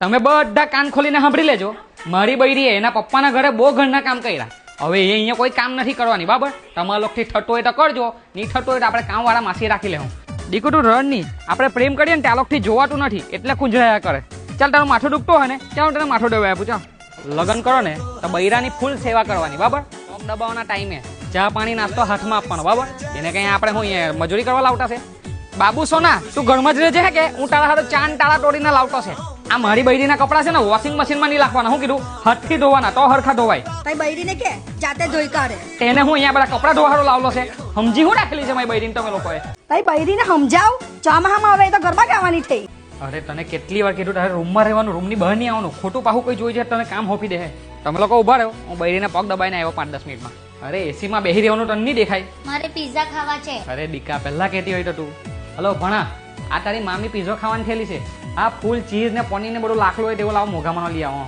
તમે બધા કાન ખોલીને સાંભળી લેજો. મારી બૈરીએ એના પપ્પાના ઘરે બહુ ઘરના કામ કર્યા. હવે એ અહીંયા કોઈ કામ નથી કરવાની, બરાબર? તમારા લોકોથી થતો હોય તો કરજો, નહીં થતો હોય તો આપણે કામવાળા માસી રાખી લેવું. દીકુ તું રડ નહીં, આપણે પ્રેમ કરીએ ને ત્યાં લોકોથી જોવાતું નથી એટલે કુંજરાયા કરે. ચાલ તારું માથું દુખતો હોય ને ત્યાં તને માથું દબાવ્યા પૂછો. લગ્ન કરો ને તો બૈરાની ફૂલ સેવા કરવાની, બરાબર? પગ દબાવવાના ટાઈમે ચા પાણી નાસ્તો હાથમાં આપવાનો, બરાબર? એને કંઈ આપણે હું મજૂરી કરવા લાવતા છે? બાબુ સોના તું ઘરમાં જ રહેજે હે કે હું તારા હાથે ચાંદ તાળા તોડીને લાવતો છે. આ મારી બૈરીના કપડા છે ને વોશિંગ મશીનમાં નહીં નાખવાના. હું કીધું હાથથી ધોવાના તો હરખા ધોવાય. તારી બૈરીને કે જાતે ધોઈ કાઢે. તેને હું અહીંયા બધા કપડા ધોવાળો લાવલો છે. સમજી હું રાખેલી છે મારી બૈરીને તમે લોકોએ? તારી બૈરીને સમજાવ, ચોમાહામાં આવે તો ગરબા ગાવાની થઈ. અરે તને કેટલી વાર કીધું તારે રૂમમાં રહેવાનું, રૂમની બહાર નહીં આવવાનું. ખોટું પાહું કોઈ જોઈ જાય તને કામ હોપી દે. તમે લોકો ઉભા રહો, હું બૈરીને પગ દબાઈને આવ્યો 5-10 મિનિટમાં. અરે એસીમાં બેહી રહેવાનું તને નહીં દેખાય? મારે પિઝા ખાવા છે. અરે દીકા પહેલા કહેતી હોય તો તું. હલો ભણા, આ તારી મામી પીઝો ખાવાની થયેલી છે. આ ફૂલ ચીઝ ને પનીર ને બધું લાખલું હોય તેવું લાવો મોઘામાં લઈ આવો.